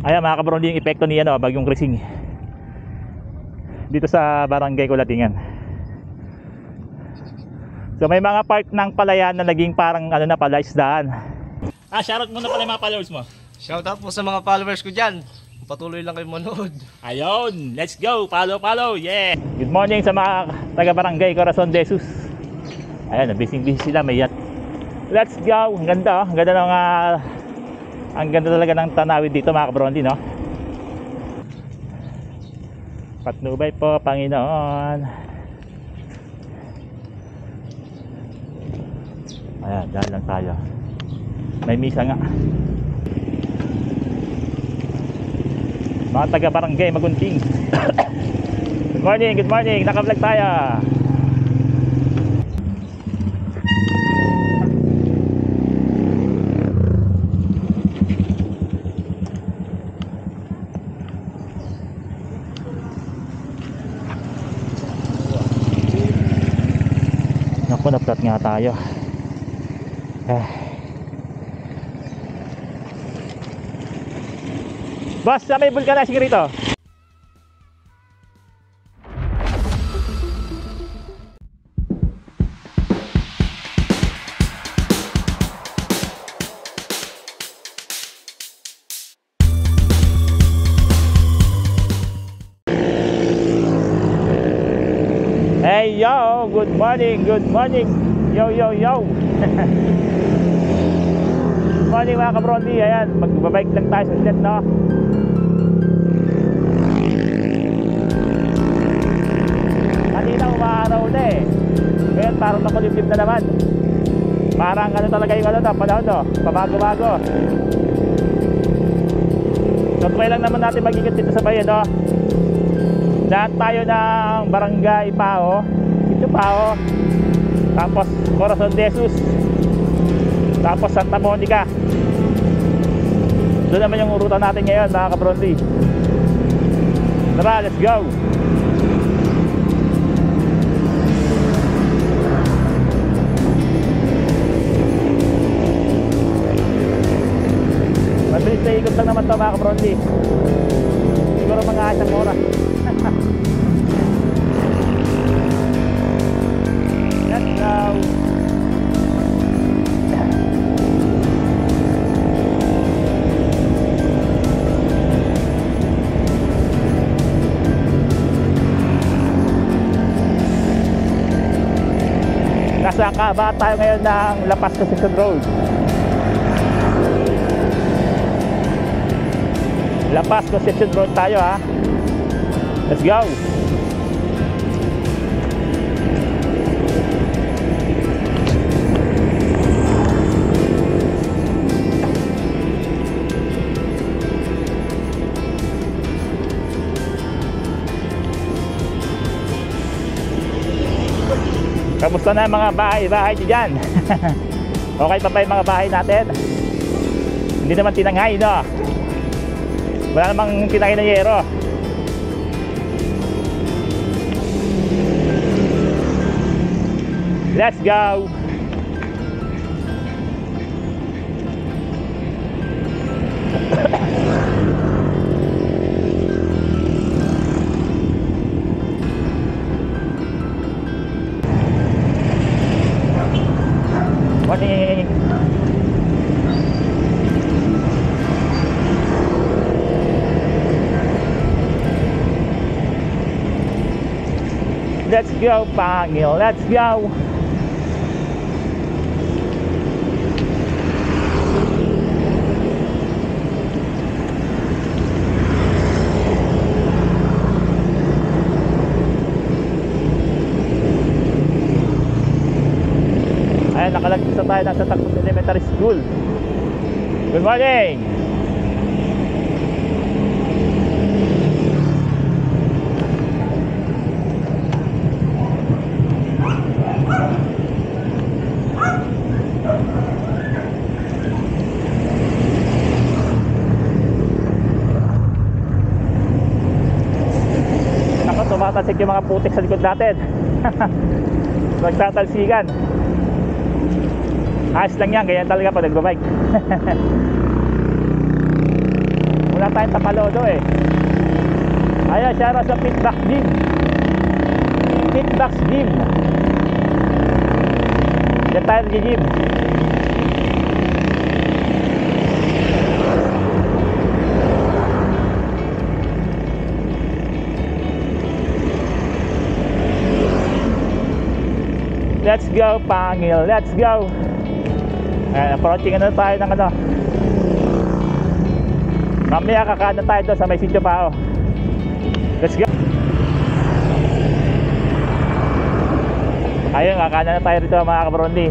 Ayan mga kabrondi, yung epekto ni Bagyong Krising dito sa barangay Kulatingan. So may mga part ng palayan na naging parang na pala, isdaan. Shoutout muna pala yung mga followers mo. Shoutout po sa mga followers ko dyan. Patuloy lang kayo manood. Ayun, let's go, follow, yeah. Good morning sa mga taga barangay Corazon de Jesus. Ayan, busy sila, may yacht. Let's go, ang ganda ang ganda ng ang ganda talaga ng tanawid dito mga kabrondi, no? Patnubay po, Panginoon. Ayan, dahil lang tayo. May misa nga. Mga taga barangay Magunting. Good morning, naka-vlog tayo. Naku, na-flat nga tayo. Boss, may vulcanizing rito. Hey yo, good morning. Yo. Good morning mga kabrondi. Ayan, magbabike lang tayo sa set, no? Kanina umaaraw na eh. Ngayon parang makulimlim na naman. Parang talaga yung panahon, no? Pabago-bago. So try lang naman natin mag-ikot dito sa bayan, no? Lahat tayo ng barangay Pao, ito Pao, tapos Corazon de Jesus, tapos Santa Monica. Doon naman yung ruta natin ngayon mga kabrondi. Tara, let's go. Mabilis na ikot lang naman ito mga kabrondi. Siguro mga 1 oras. Let's go. Nasa kaba tayo ngayon ng La Paz Concepcion Road. La Paz Concepcion Road tayo, ha. Let's go. Kamusta na mga bahay dyan? Okay pa ba yung mga bahay natin? Hindi naman tinangay, no? Wala namang tinangay na yero. Let's go. Morning. Let's go, Pangil. Let's go. Ayan, nakalagisa tayo ng Santa Cruz Elementary School. Good morning. Ako, tumatalsik yung mga putik sa likod natin. Magtatalsikan. Ayos lang yan, ganyan talaga pag nagbabike. Wala tayong Tapalodo eh. Ayan, shout out sa Pitbox Gym. Pitbox Gym. Diyan tayo nag-gym. Let's go, Pangil. Let's go. Ayan, approaching na tayo ng ano. Mamaya kakanan tayo doon sa may Sitio Pao. Let's go. Ayun, kakanan na tayo rito mga kabrondi.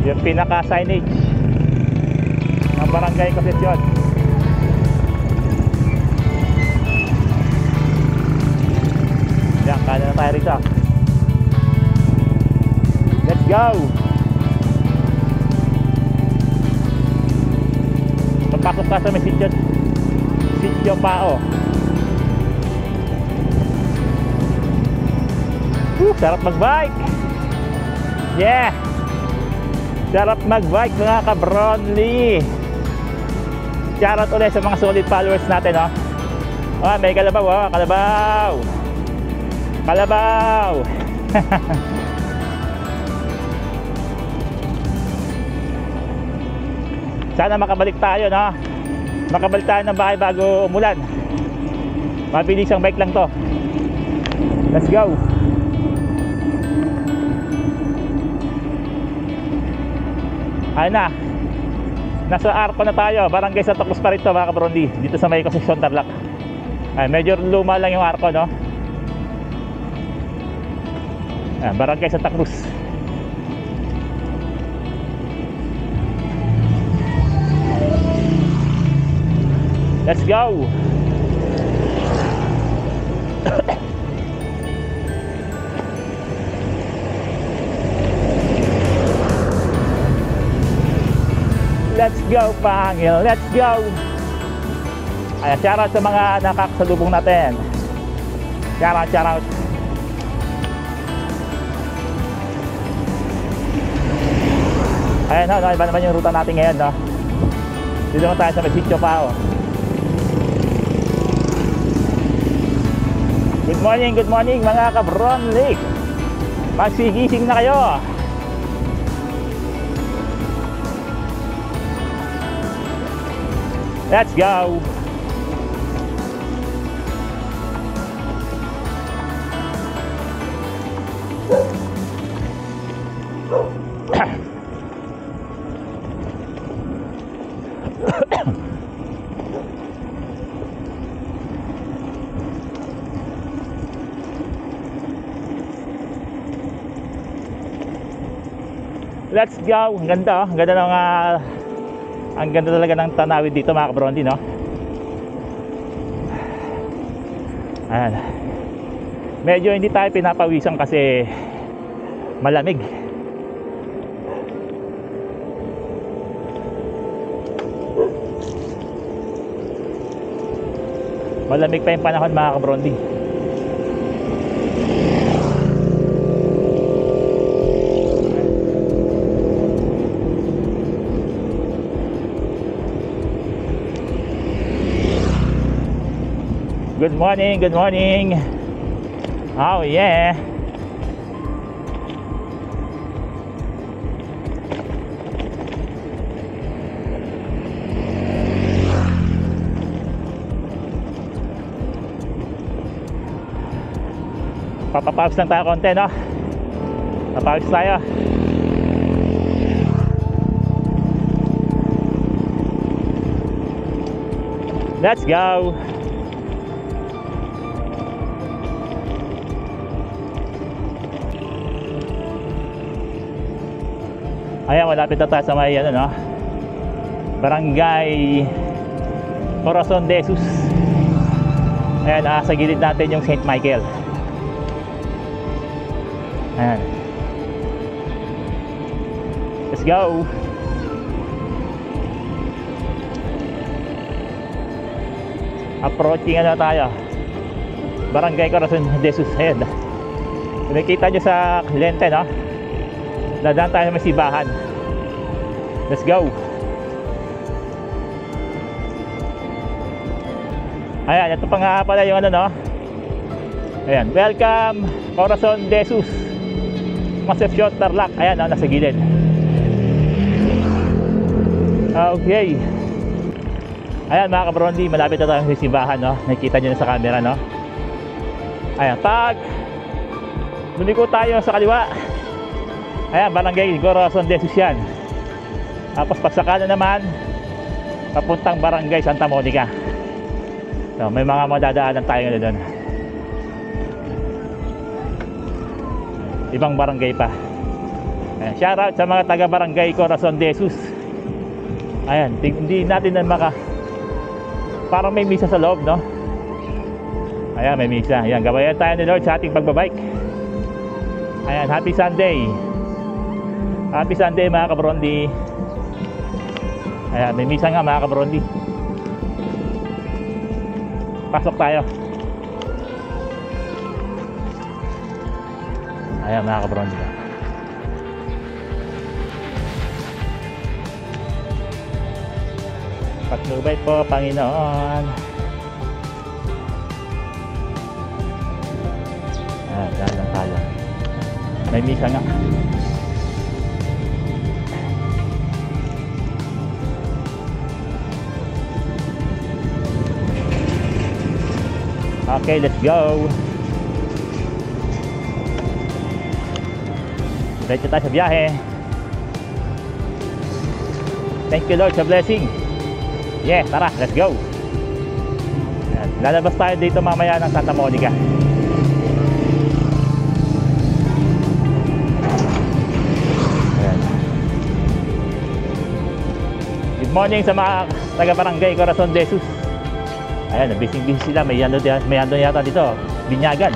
Yung pinaka signage ng Barangay Concepcion. Yan, kanan na tayo rito. Let's go. Pagpasok ka sa may Sitio Pao. Sarap magbike. Yeah. Sarap magbike mga kabronly. Shoutout ulit sa mga solid followers natin, oh. Oh, may kalabaw, oh. Kalabaw. Kalabaw. Sana makabalik tayo, no? Makabalik tayo ng bahay bago umulan. Mabilis ang bike lang to. Let's go. Ayun na. Nasa Arco na tayo. Barangay Santa Cruz pa rin to mga kabrondi. Dito sa may Concepcion, Tarlac. Ay, medyo luma lang yung Arco, no? Ay, Barangay Santa Cruz. Let's go. Let's go, Pangil. Let's go. Ayan, shoutout sa mga nakakasalubong natin. Shoutout, shoutout. Ayan, no, iba naman yung ruta natin ngayon, no? Dito naman tayo sa may Sitio Pao. Good morning mga kabronly. Magsigising na kayo. Let's go. Let's go. Ang ganda, oh. Ang ganda ng ang ganda talaga ng tanawid dito mga kabrondi, no? Ayan. Medyo hindi tayo pinapawisan kasi malamig. Malamig pa yung panahon mga kabrondi. Good morning, good morning. Oh yeah. Papapawis lang tayo konti, no? Papawis tayo. Let's go. Ayan, malapit na tayo sa may ano, no? Barangay Corazon de Jesus. Ayan, sa gilid natin yung St. Michael. Ayan. Let's go. Approaching na tayo. Barangay Corazon de Jesus. Ayan. Nakikita nyo sa lente, no? Dadaan tayo sa may sibahan. Let's go. Ayan, ito pa nga pala yung ano, no? Ayan, welcome Corazon de Jesus, Concepcion, Tarlac. Ayan, no, nasa gilid. Okay. Ayan mga kabrondi, malapit na tayo sa simbahan, no? Nakikita nyo na sa camera, no? Ayan, pag lumiko tayo sa kaliwa, ayan, Barangay Corazon de Jesus yan. Tapos pagsakala naman, papuntang Barangay Santa Monica. So, may mga madadaanan tayo na doon. Ibang barangay pa. Ayan, shout out sa mga taga Barangay Corazon de Jesus. Ayan, hindi natin na parang may misa sa loob, no? Ayan, may misa. Ayan, gabayan tayo ni Lord sa ating pagbabike. Ayan, happy Sunday. Happy Sunday mga kabrondi. Ayan, may misa nga mga kabrondi. Pasok tayo. Ayan mga kabrondi. Patnubay po, Panginoon. Ayan, dahil lang tayo. May misa nga. Okay, let's go. Diretso tayo sa biyahe. Thank you Lord sa blessing. Yeah, tara, let's go. Ayan, lalabas tayo dito mamaya ng Santa Monica. Ayan. Good morning sa mga taga-Barangay Corazon de Jesus. Ayan, busy sila. May ano yata dito, binyagan.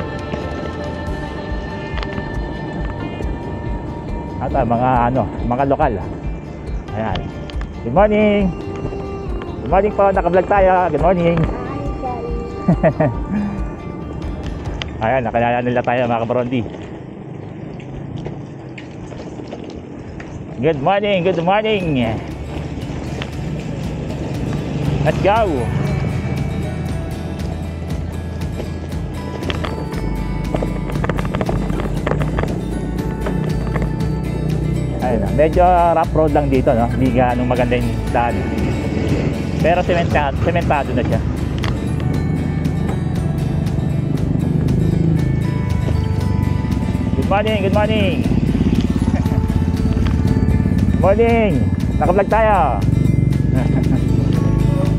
At mga lokal. Ayan. Good morning. Good morning po, naka-vlog tayo. Good morning. Ayan, nakalala nila tayo mga kabrondi. Good morning, good morning. Let's go. Ayun, medyo rough road lang dito, no? Hindi ganong maganda yung daan. Pero sementado na siya. Good morning, good morning. Good morning. Naka-vlog tayo.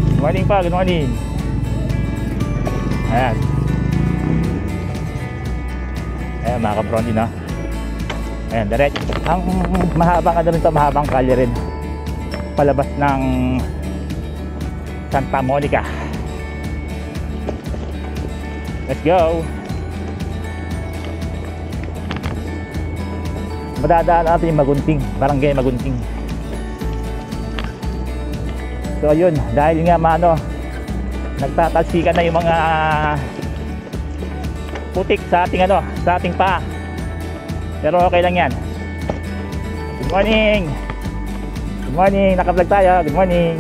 Good morning pa, good morning. Ayan. Ayan mga kabrondi, no? Ayan, diretso. Ang mahabang rin ito, mahabang kalye rin. Palabas ng Santa Monica. Let's go. Madadaan natin yung Magunting, Barangay Magunting. So yun, dahil nga nagtatalsikan na yung mga putik sa ating sa ating paa. Pero okay lang yan. Good morning. Good morning, naka-vlog tayo. Good morning.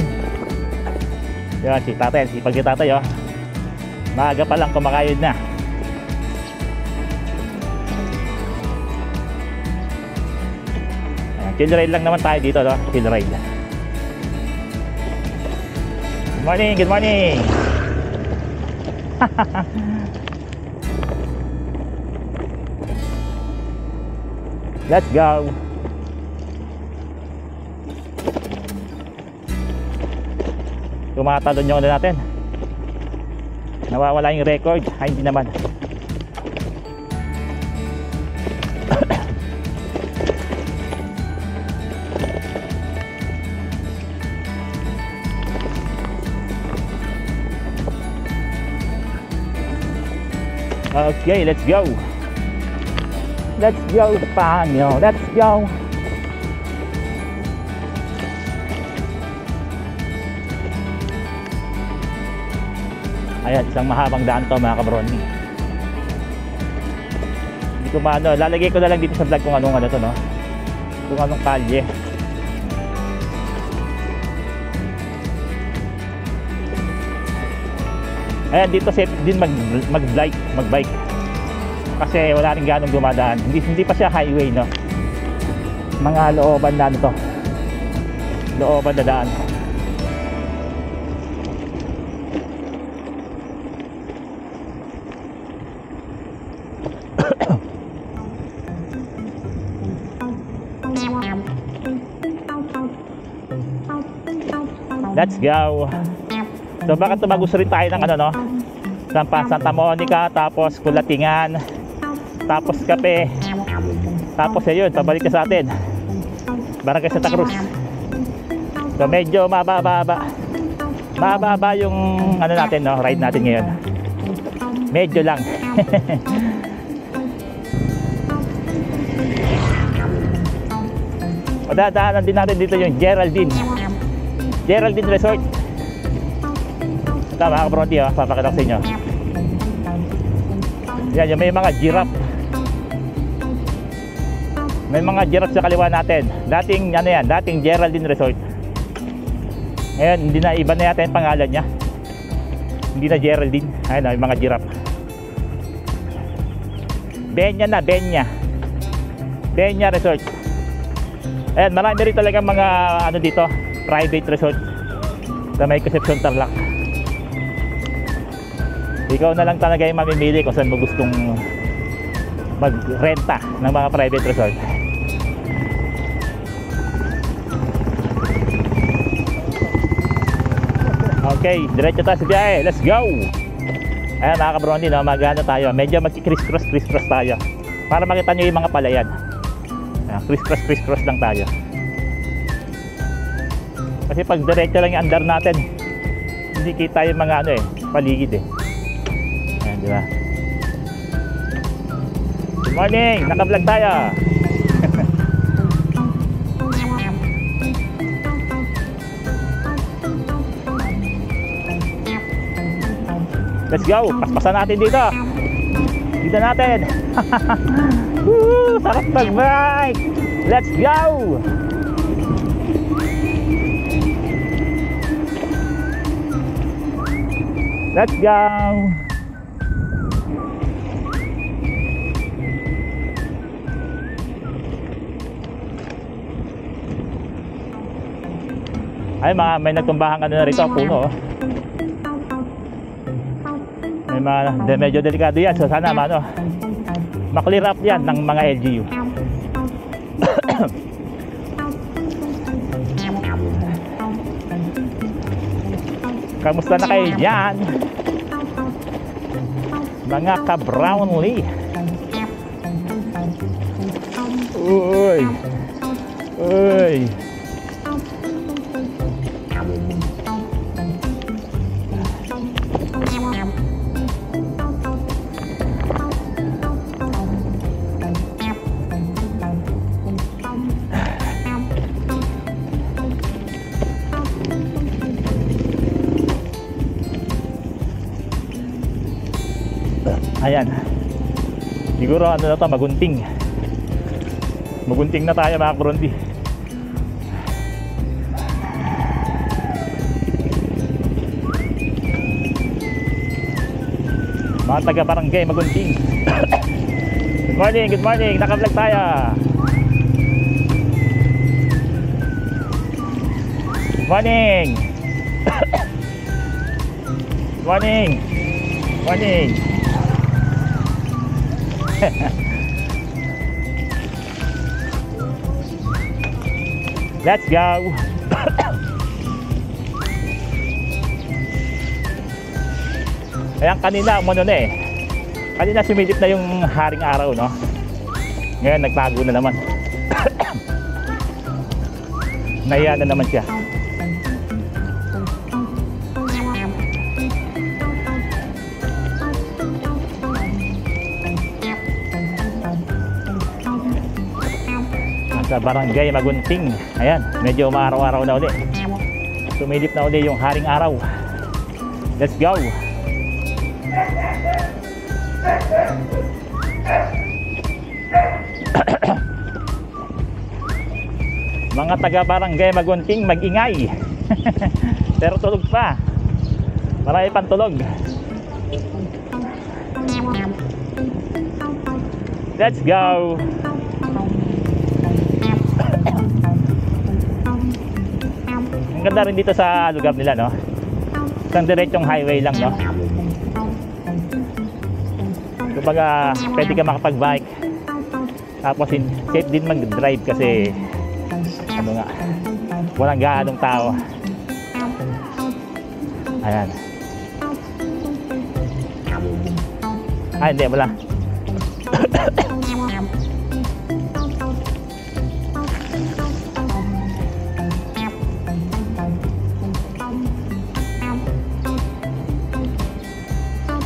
Yun, si tatay, sipag si tatay, oh. Maaga pa lang kumakayod na. Ayan, chill ride lang naman tayo dito, no? Chill ride. Good morning, good morning. Let's go. Tumatalon yung natin. Nawawala yung record. Ay, hindi naman. Okay, let's go. Let's go, Panyo. Let's go. Ayan, isang mahabang daan to mga kabrondi. Hindi ko lalagay ko na lang dito sa vlog kung anong to, no? Kung anong kalye. Ayan, dito safe din mag-bike. Kasi wala rin ganong dumadaan. Hindi pa siya highway, no? Mga looban na to. Looban na daan. Let's go. So baka tumagos rin tayo ng ano, no? Santa Monica, tapos Kulatingan, tapos Kape, tapos ayun, pabalik ka sa atin Barangay Santa Cruz. So medyo mababa yung ano natin, no? Ride natin ngayon. Medyo lang. Dadaanan din natin dito yung Geraldine Resort. Ito mga kabronti, papakita ko sa inyo. Yan, yung may mga giraffe. May mga giraffe sa kaliwa natin. Dating Geraldine Resort. Ngayon, hindi na, iba na yata yung pangalan niya. Hindi na Geraldine. Ayun, yung mga giraffe. Benya Resort. Ayan, marami rin talaga mga ano dito, private resort sa may Concepcion, Tarlac. Ikaw na lang talaga yung mamimili kung saan mo gustong magrenta ng mga private resort. Okay, diretso tayo sa biyahe. Let's go! Ayan mga kabrondi, no, magano tayo. Medyo mag-criss-cross tayo para makita nyo yung mga palayan. Criss-cross lang tayo. Kasi pag diretso lang yung andar natin, hindi kita yung mga ano paligid Ayan, di ba? Good morning! Naka-vlog tayo! Let's go! Paspasan natin dito! Dito natin! Woo! Sarap mag-bike! Let's go! Let's go! Ay, may nagtumbahan ano na rito, puno. May medyo delikado yan. So sana ma-clear up yan ng mga LGU. Kamusta na kayo dyan, mga ka-Brownlee? Uy! Ayan. Siguro ano na to, magunting na tayo mga kabrondi. Mga taga barangay Magunting. Good morning, naka-vlog tayo. Morning. Let's go. Ayan, kanina kanina sumilip na yung haring araw, no? Ngayon nagtago na naman. Naiya na naman siya. Sa barangay Magunting. Ayan, medyo maaraw-araw na uli. Sumilip na uli yung haring araw. Let's go. Mga taga barangay Magunting, mag-ingay. Pero tulog pa. Marami pang tulog. Let's go. Ang ganda rin dito sa lugar nila, no? Isang diretsong highway lang, no? Kumbaga, pwede ka makapag-bike. Tapos safe din mag-drive kasi ano nga, walang gaanong tao. Ayan. Ah, hindi, wala.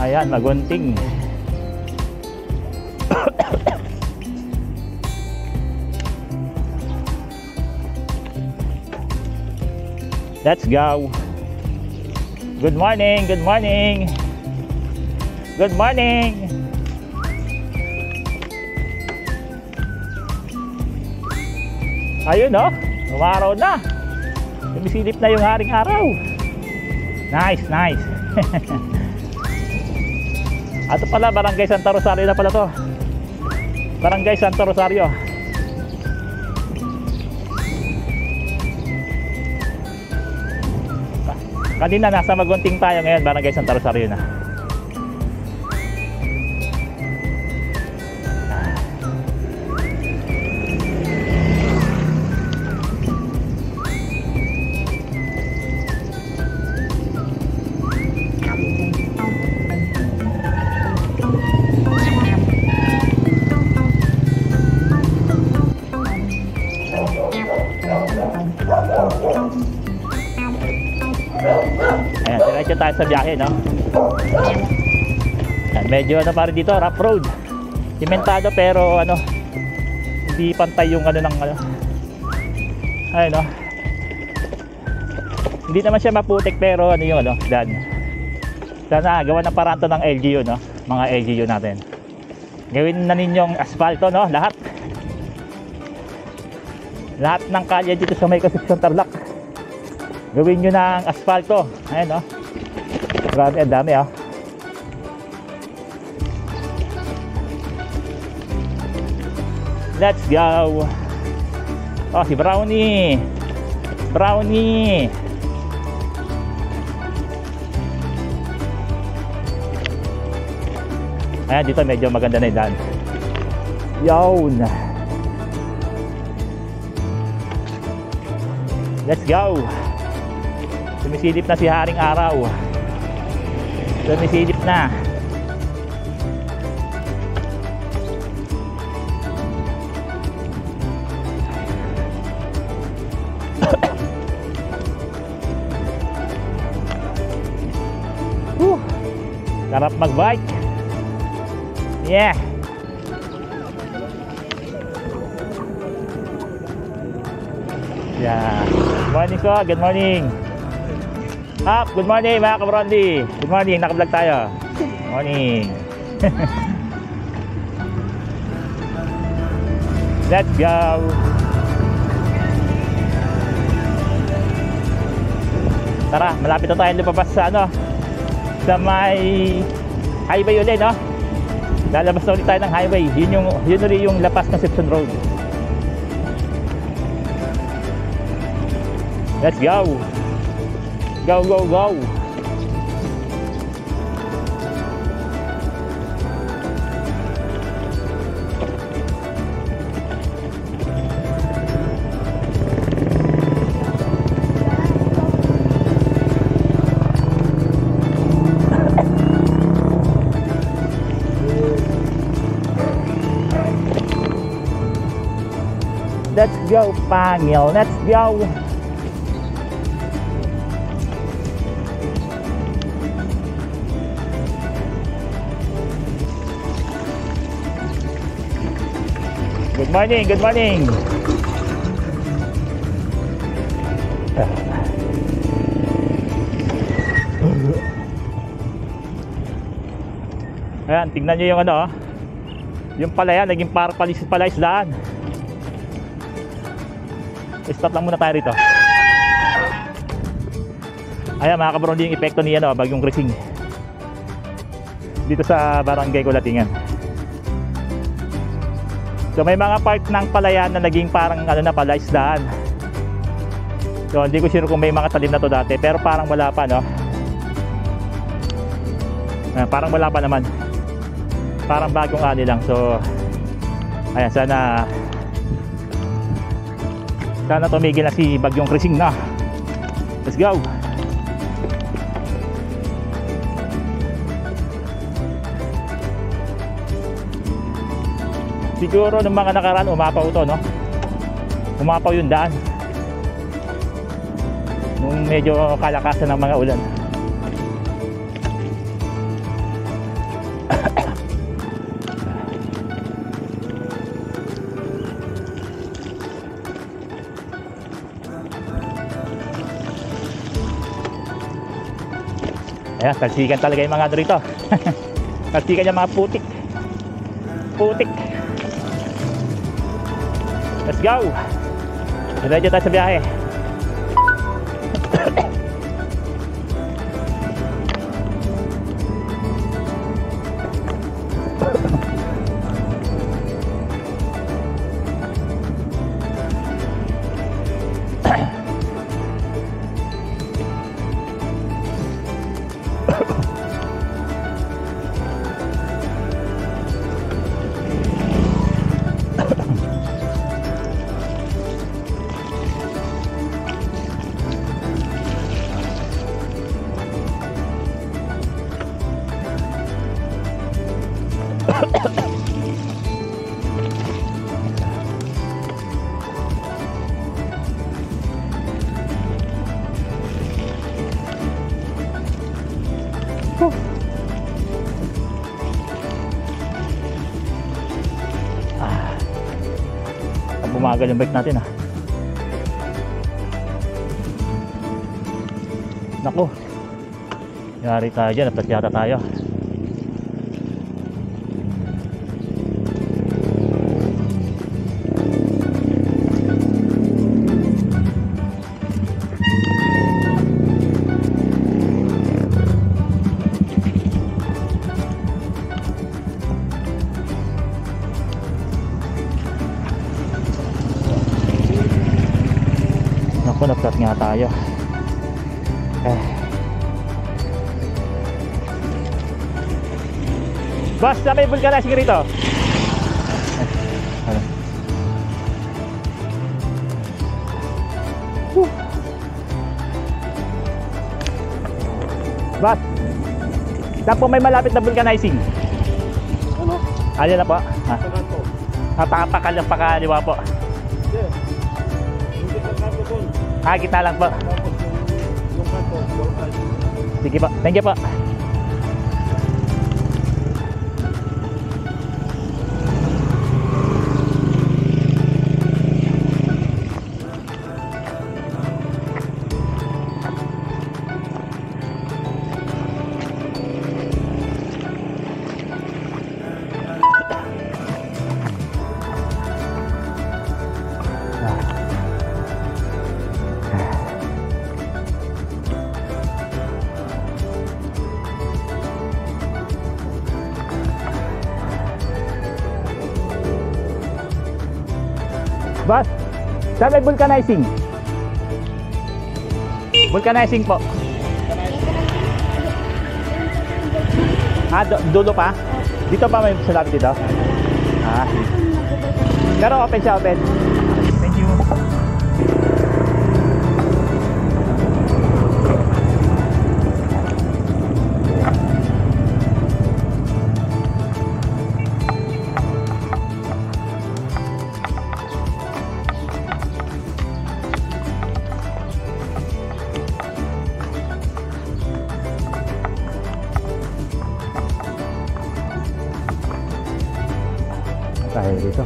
Ayan, magunting. Let's go. Good morning, good morning. Good morning. Ayun, no? Umaraw na. Sumisilip na yung haring araw. Nice, nice. Ato pala, Barangay Santa Rosario na pala to. Barangay Santa Rosario. Kanina nasa Magunting tayo, ngayon Barangay Santa Rosario na. Ayan, diretso tayo sa biyahe, no? Ayan, medyo ano pa rin dito, rough road. Simentado pero ano, hindi pantay yung ano ng ano. Ayun, no? Hindi naman siya maputik pero ano yung ano, daan. Sana gawa ng paraan to ng LGU, no? Mga LGU natin. Gawin na ninyong asfalto, no? Lahat. Lahat ng kalye dito sa may Concepcion Tarlac. Gawin nyo ng asfalto. Ayan, no? Grabe, ang dami, oh. Let's go. Oh, si Brownie. Brownie. Ayan, dito medyo maganda na yung daan. Yun. Let's go. Sumisilip na si haring araw. Sumisilip na. Sarap mag-bike. Yeah. Yeah. Good morning ko. Good morning. Up, good morning mga kabrondi. Good morning, naka-vlog tayo. Morning. Let's go. Tara, malapit na tayo lumabas sa ano, sa may highway ulit, no? Lalabas na ulit tayo ng highway. Yun ulit yung Lapas Concepcion Road. Let's go. Go, go, go. Let's go, Pangil. Let's go. Good morning, good morning. Ayan, tingnan nyo yung ano, yung palayan, naging parang palaisdaan. Stop lang muna tayo rito. Ayan mga kabrondi, yung epekto ni ano, Bagyong Krising. dito sa barangay Kulatingan. So may mga part ng palayan na naging parang ano na pala, isdaan. So hindi ko sure kung may mga talim na to dati, pero parang wala pa, no? Parang wala pa naman. Parang bagong ani lang. So ayan, sana tumigil na si Bagyong Krising na. Let's go. Siguro nung mga nakaraan umapaw to, no? Umapaw yung daan nung medyo kalakasan ng mga ulan. Ayan, talsikan talaga yung mga ano rito. Talsikan yung mga putik. Putik. Let's go. Ready tayo sa biyahe. Bumagal yung bike natin, Naku, yari tayo dyan, napasyata tayo. Nagplat nga tayo. Basta may vulcanizing rito. Bas, saan po may malapit na vulcanizing? Ano? Alin na po? Pakaliwa po. Kita lang po. Sige po, thank you po. Boss, saan may vulcanizing? Vulcanizing po. Dulo pa? Dito pa may salap dito? Pero open siya, open. Thank you. Tayo dito.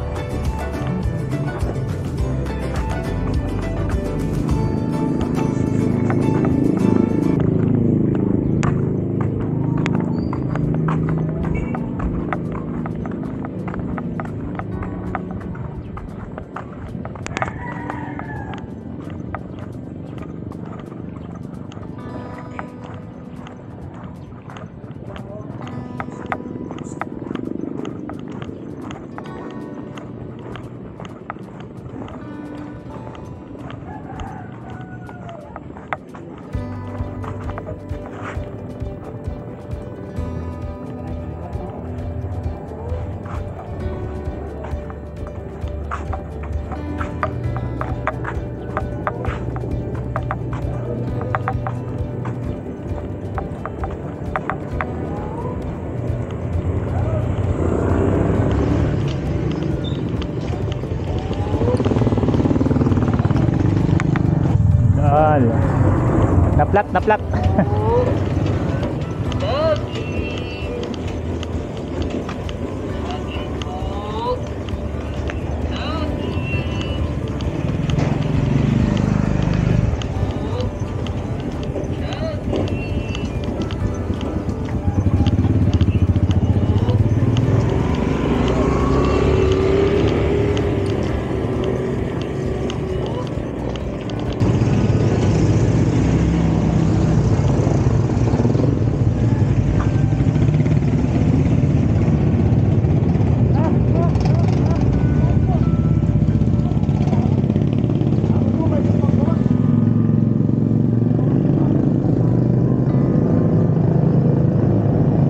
Na-flat, na-flat.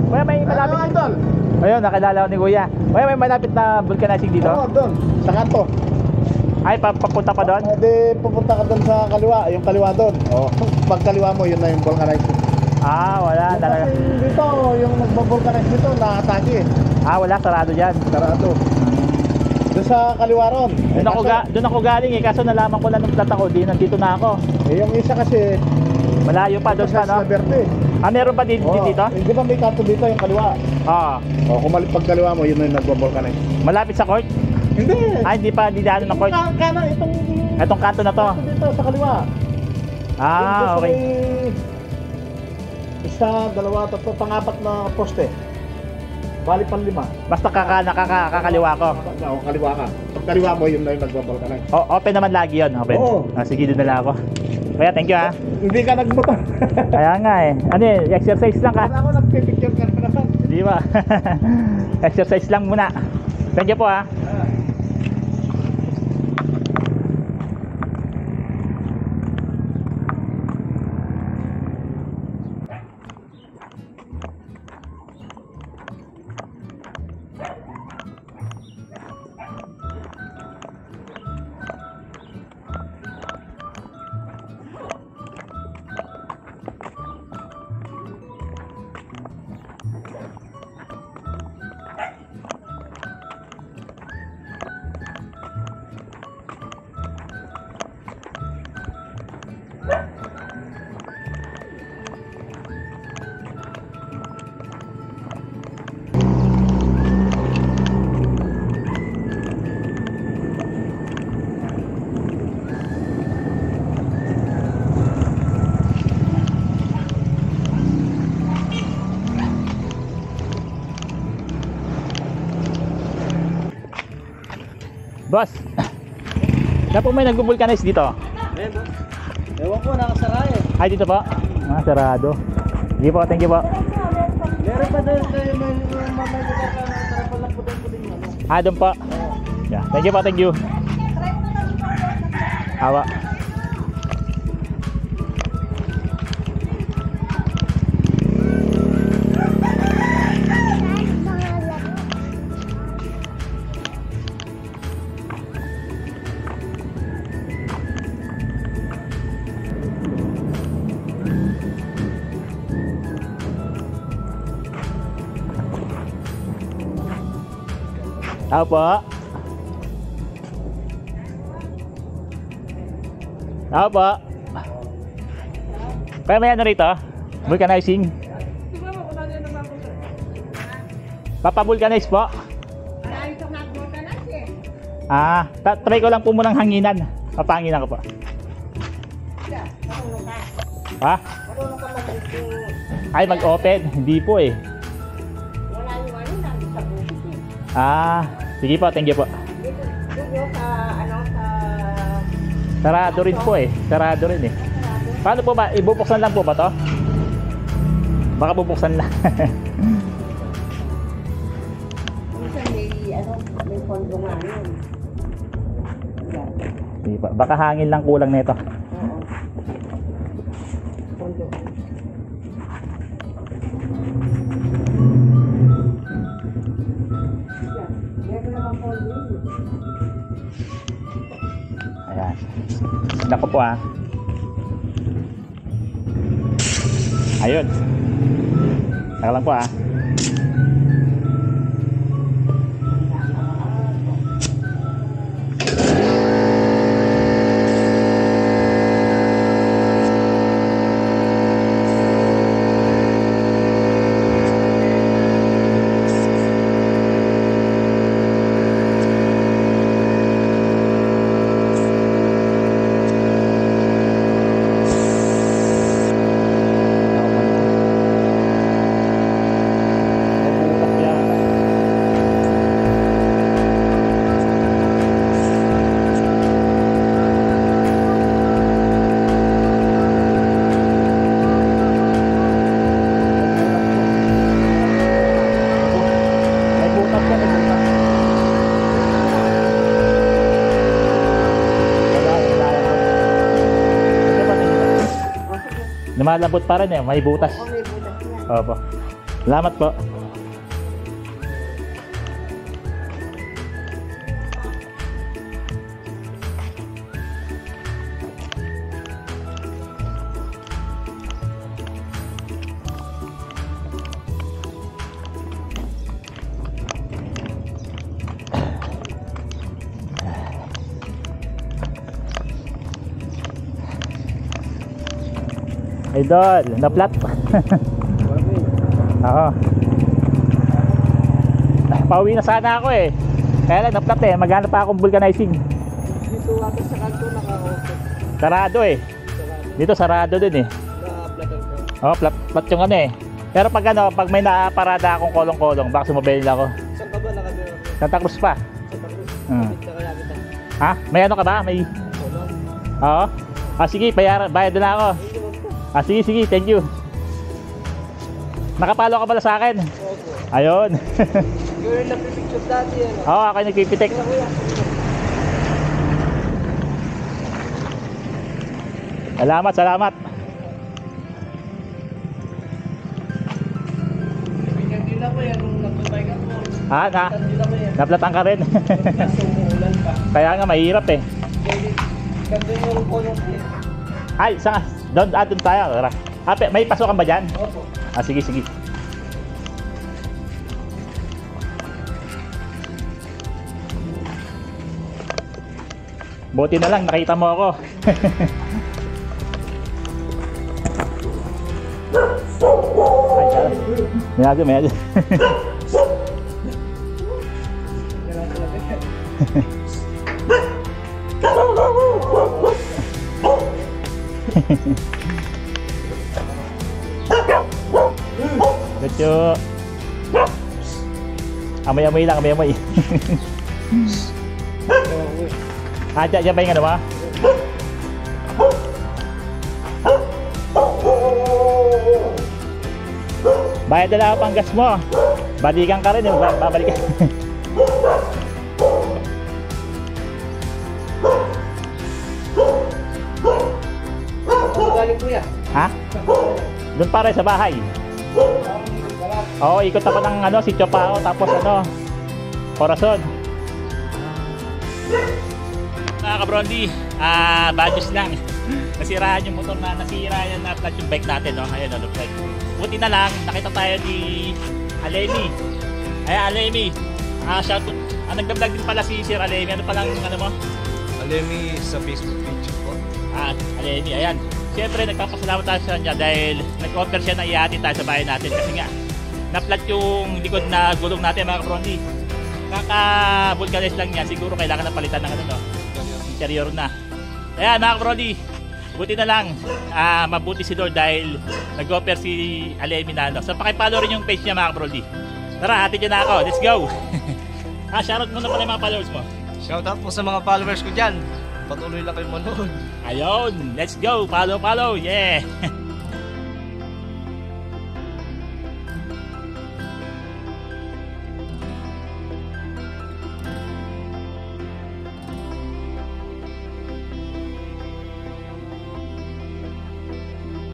Kuya, may malapit. Ayun, nakilala ko ni Kuya. Kuya, may malapit na vulcanizing dito? Oo, doon. Sa kanto. Ay, papunta pa doon? Pupunta ka doon sa kaliwa. Yung kaliwa doon. Oh. Pag kaliwa mo, yun na yung vulcanizing. Ah, wala talaga. Kasi dito, yung nagbo-vulcanize dito, nakatagi eh. Ah, wala, sarado dyan. Sarado. Doon sa kaliwa ron. Doon ako galing eh, kaso nalaman ko lang nung plata ko, di nandito na ako. Eh, yung isa kasi, Malayo pa doon pa, no? sa Verde. Ah, meron pa dito? Oh, di ba may kanto dito yung kaliwa? Ah, Oh, kung pag kaliwa mo, yun na yung nagbo-vulcanize. malapit sa court? Hindi. Ah, hindi pa, hindi daan ng court. Kanan, Itong kanto na to. dito sa kaliwa. Ah, okay. Isa, dalawa, tatlo, pang-apat na poste. Bali pang 5. Basta kakaliwa ko. Oo, kaliwa ka. Pag kaliwa mo, yun na yung nagbabalkanay. O, open naman lagi yun, open. Oo. Ah, sige, doon na lang ako. Kaya, thank you ha. Hindi ka nagmotor. Kaya nga eh. Ano eh, exercise lang ka. Para ako nagpipicture ka na naman. Di ba? Exercise lang muna. Thank you po ha. Boss, na po may nag-vulcanize dito? Ewan ko, nakasara eh. Ay, dito po? Ah, sarado. Sige po, thank you po. Meron pa doon kayo may lugar ka na tarapal na puding ano. Ah, doon po. Yeah, thank you po, thank you. Awa. Tao po. Tao po. Kaya may ano rito? Vulcanizing? Papa-vulcanize po? Ah, try ko lang po munang hanginan. Papanginan ko po. Ha? Ay, mag-open. Hindi po eh. Ah, sige po, thank you po. Sarado rin po eh. Sarado rin eh. Paano po ba? Ibubuksan lang po ba to? Baka bubuksan lang. May pondo nga yun. Sige po. Baka hangin lang kulang nito. Oo. Pondo. Meron naman pondo yun. Ayan. Nako po ah. Ayun. Saka lang po ah. Lumalambot pa rin eh, may butas. O may butas niya. Opo. Salamat po. Idol, na-flat. Oo. Pauwi na sana ako eh. Kaya lang na-flat eh. Maghanap pa akong vulcanizing. Dito ako sa kanto naka-open. Sarado eh. Dito sarado din eh. Na-platan ko. Oo, flat yung ano eh. Pero pag ano, pag may naparada akong kolong-kolong, baka sumabay nila ako. Saan ka ba nakadero? Santa Cruz pa. Sa Tagus. Hmm. Kapit na kaya kita. Ha? May ano ka ba? May... Kolong. Oo. Ah sige, bayad na ako. Hindi mo ko. Ah sige, thank you. Nakapalo ka pala sa akin. Opo. Ayun. You're in the picture dati ano. Oo, ako yung nagpipitik. Kaya kuya. Salamat. Pinagdil ako yan nung nagpapay ka po. Ha? Pinagdil ako yan. Naplatan ka rin. Kaso umuulan pa. Kaya nga mahirap eh. Ganda yung kolong din. Ay, saan? Doon tayo. Tara. May pasukan ba dyan? Opo. Ah, sige. Buti na lang, nakita mo ako. Ay, sarap. Mayado. Lucu. Amoy lang. Ajak siapa yang ada mah? Bayad na lang ang gas mo. Balikan ka rin, babalikan. Galing kuya. Ha? Doon pa rin sa bahay. Oo, ikot ako ng ano, si Chopao, tapos ano, Corazon. Mga kabrondi, badges lang. Nasiraan yung motor na nasira yan na flat yung bike natin, no? Ayun, ano, bike. Buti na lang, nakita tayo ni Alemi. Ayan, Alemi. Shout out. Nagdablag din pala si Sir Alemi. Ano palang, ano mo? Alemi sa Facebook page ko. Alemi, ayan. Siyempre, nagpapasalamat tayo sa kanya dahil nag-offer siya na ihatid tayo sa bahay natin. Kasi nga, na-flat yung likod na gulong natin, mga kabrondi. Kaka-vulcanize lang niya. Siguro kailangan na palitan ng ano, no? Interior na. Ayan, mga kabrondi. Buti na lang, mabuti si Lord dahil nag-offer si Alemi na, no? So, pakipollow rin yung page niya, mga kabrondi. Tara, hatid niya na ako. Let's go! Shoutout muna pala yung mga followers mo. Shoutout po sa mga followers ko dyan. Patuloy lang kayo manood. Ayun, let's go! Follow! Yeah!